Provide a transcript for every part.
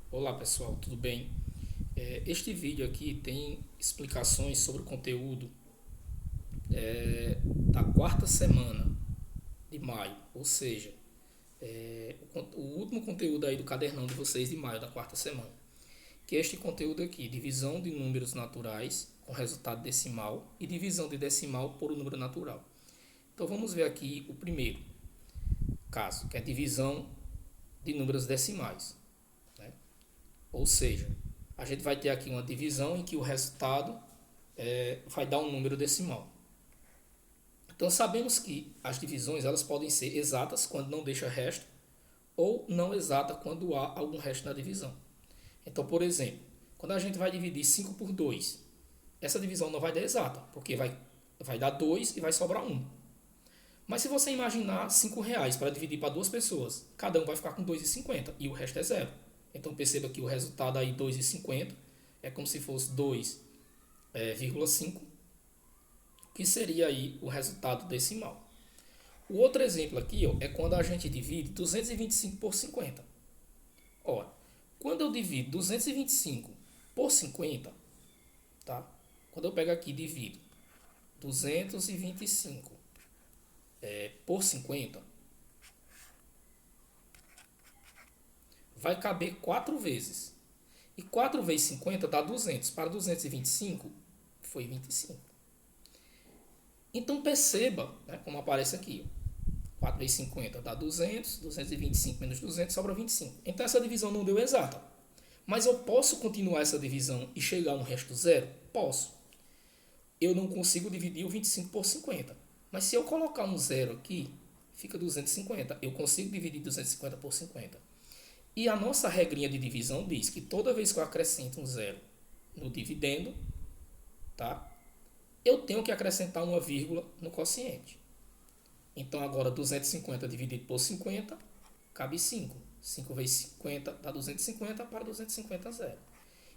Olá pessoal, tudo bem? Este vídeo aqui tem explicações sobre o conteúdo da quarta semana de maio, ou seja, o último conteúdo aí do cadernão de vocês de maio, da quarta semana. Que é este conteúdo aqui, divisão de números naturais com resultado decimal e divisão de decimal por um número natural. Então vamos ver aqui o primeiro caso, que é divisão de números decimais, né? Ou seja, a gente vai ter aqui uma divisão em que o resultado vai dar um número decimal. Então sabemos que as divisões elas podem ser exatas quando não deixa resto ou não exata quando há algum resto na divisão. Então, por exemplo, quando a gente vai dividir 5 por 2, essa divisão não vai dar exata, porque vai dar 2 e vai sobrar um. Mas se você imaginar R$ 5 para dividir para duas pessoas, cada um vai ficar com 2,50 e o resto é zero. Então perceba que o resultado aí 2,50 é como se fosse 2,5, que seria aí o resultado decimal. O outro exemplo aqui é quando a gente divide 225 por 50. Ora, quando eu divido 225 por 50, tá? Quando eu pego aqui e divido 225 por 50, vai caber 4 vezes. E 4 vezes 50 dá 200. Para 225 foi 25. Então perceba, né, como aparece aqui. 4 vezes 50 dá 200, 225 menos 200 sobra 25. Então essa divisão não deu exata. Mas eu posso continuar essa divisão e chegar a um resto zero? Posso. Eu não consigo dividir o 25 por 50. Mas se eu colocar um zero aqui, fica 250. Eu consigo dividir 250 por 50. E a nossa regrinha de divisão diz que toda vez que eu acrescento um zero no dividendo, tá? Eu tenho que acrescentar uma vírgula no quociente. Então agora 250 dividido por 50 cabe 5. 5 vezes 50 dá 250, para 250 zero.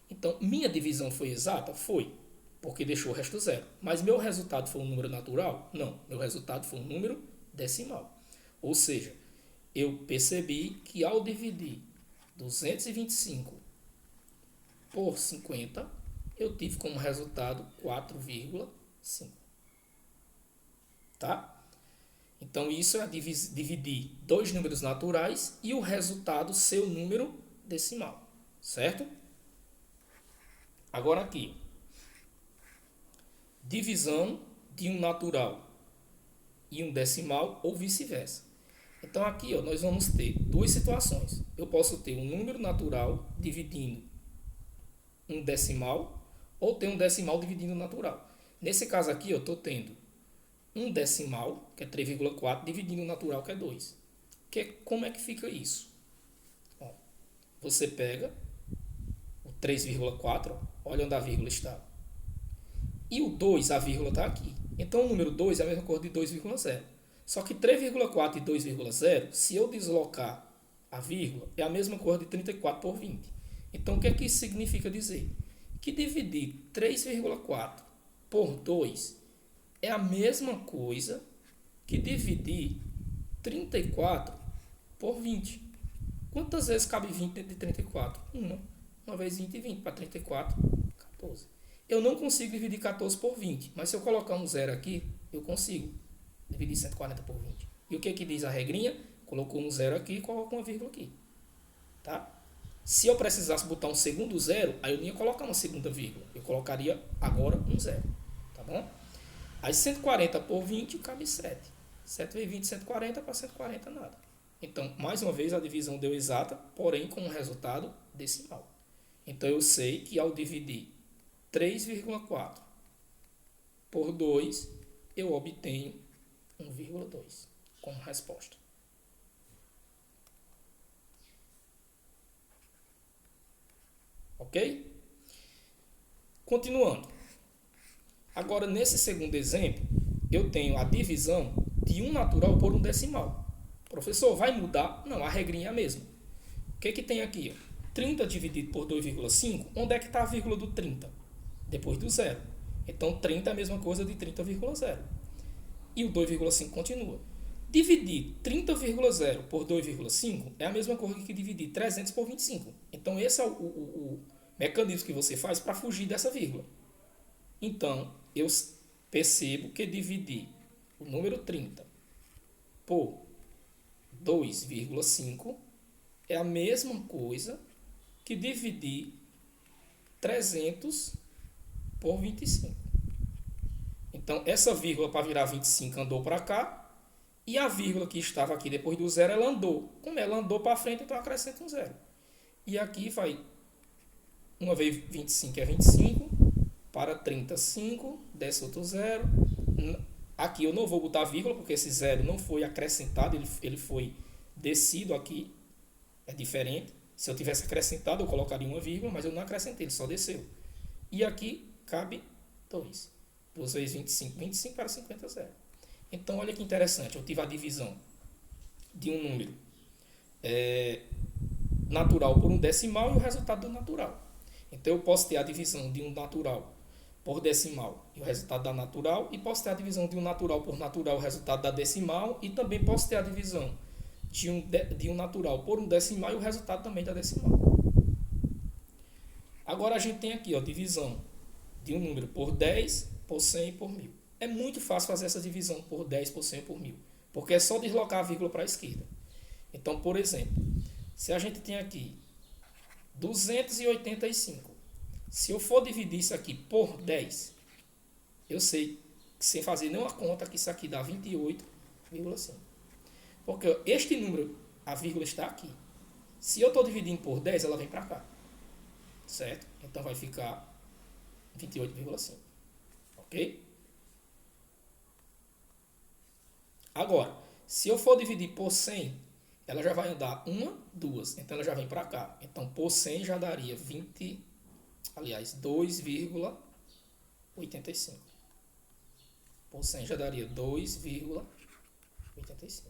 Então minha divisão foi exata? Foi, porque deixou o resto zero. Mas meu resultado foi um número natural? Não, meu resultado foi um número decimal. Ou seja, eu percebi que ao dividir 225 por 50, eu tive como resultado 4,5. Tá? Então isso é dividir dois números naturais e o resultado ser o número decimal. Certo? Agora aqui. Divisão de um natural e um decimal ou vice-versa. Então aqui nós vamos ter duas situações. Eu posso ter um número natural dividindo um decimal ou ter um decimal dividindo um natural. Nesse caso aqui eu estou tendo um decimal, que é 3,4, dividindo um natural, que é 2. Como é que fica isso? Ó, você pega o 3,4, olha onde a vírgula está. E o 2, a vírgula está aqui. Então o número 2 é a mesma coisa de 2,0. Só que 3,4 e 2,0, se eu deslocar a vírgula, é a mesma coisa de 34 por 20. Então o que é que isso significa dizer? Que dividir 3,4 por 2 é a mesma coisa que dividir 34 por 20. Quantas vezes cabe 20 dentro de 34? Uma vez 20 e 20 para 34, 14. Eu não consigo dividir 14 por 20, mas se eu colocar um zero aqui, eu consigo dividir 140 por 20. E o que é que diz a regrinha? Colocou um zero aqui e coloca uma vírgula aqui. Tá? Se eu precisasse botar um segundo zero, aí eu não ia colocar uma segunda vírgula. Eu colocaria agora um zero. Tá bom? Aí 140 por 20 cabe 7. 7 vezes 20, 140, para 140 nada. Então, mais uma vez, a divisão deu exata, porém com um resultado decimal. Então eu sei que ao dividir 3,4 por 2, eu obtenho 1,2 como resposta. Ok? Continuando. Agora, nesse segundo exemplo, eu tenho a divisão de um natural por um decimal. Professor, vai mudar? Não, a regrinha é a mesma. O que tem aqui? 30 dividido por 2,5, onde é que está a vírgula do 30? Depois do zero. Então, 30 é a mesma coisa de 30,0. E o 2,5 continua. Dividir 30,0 por 2,5 é a mesma coisa que dividir 300 por 25. Então, esse é o mecanismo que você faz para fugir dessa vírgula. Então, eu percebo que dividir o número 30 por 2,5 é a mesma coisa que dividir 300 por 25. Então, essa vírgula para virar 25 andou para cá. E a vírgula que estava aqui depois do zero, ela andou. Como ela andou para frente, então acrescenta um zero. E aqui vai, uma vez 25 é 25, para 30, 5, desce outro zero. Aqui eu não vou botar vírgula, porque esse zero não foi acrescentado, ele foi descido aqui. É diferente. Se eu tivesse acrescentado, eu colocaria uma vírgula, mas eu não acrescentei, ele só desceu. E aqui cabe 2. 2 vezes 25, 25 para 50, zero. Então, olha que interessante, eu tive a divisão de um número natural por um decimal e o resultado do natural. Então, eu posso ter a divisão de um natural por decimal e o resultado da natural, e posso ter a divisão de um natural por natural, o resultado da decimal, e também posso ter a divisão de um natural por um decimal e o resultado também da decimal. Agora, a gente tem aqui a divisão de um número por 10, por 100 e por 1000. É muito fácil fazer essa divisão por 10, por 100 e por 1000, porque é só deslocar a vírgula para a esquerda. Então, por exemplo, se a gente tem aqui 285, se eu for dividir isso aqui por 10, eu sei, sem fazer nenhuma conta, que isso aqui dá 28,5. Porque este número, a vírgula está aqui. Se eu estou dividindo por 10, ela vem para cá. Certo? Então vai ficar 28,5. Ok? Agora, se eu for dividir por 100, ela já vai andar 1, 2. Então, ela já vem para cá. Então, por 100 já daria 2,85. Por 100 já daria 2,85.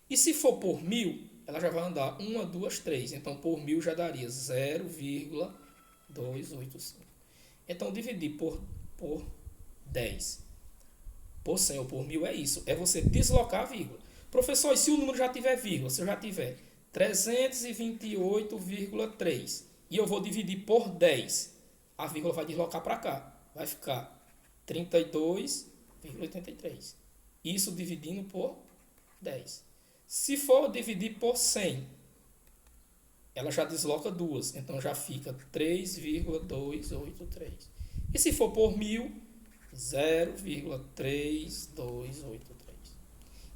E se for por 1000, ela já vai andar 1, 2, 3. Então, por 1000 já daria 0,285. Então, dividir por 10 por 100 ou por 1000 é isso. É você deslocar a vírgula. Professor, e se o número já tiver vírgula? Se eu já tiver 328,3 e eu vou dividir por 10, a vírgula vai deslocar para cá. Vai ficar 32,83. Isso dividindo por 10. Se for dividir por 100, ela já desloca duas. Então já fica 3,283. E se for por 1000, 0,3283.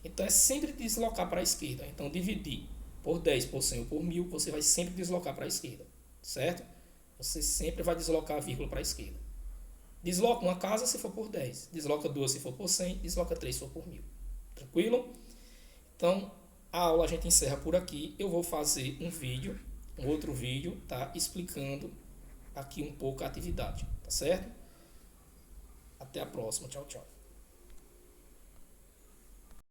Então é sempre deslocar para a esquerda. Então dividir por 10, por 100 ou por 1000, você vai sempre deslocar para a esquerda. Certo? Você sempre vai deslocar a vírgula para a esquerda. Desloca uma casa se for por 10. Desloca duas se for por 100. Desloca 3 se for por 1000. Tranquilo? Então a aula a gente encerra por aqui. Eu vou fazer um outro vídeo, tá? Explicando aqui um pouco a atividade. Tá certo? Até a próxima. Tchau, tchau.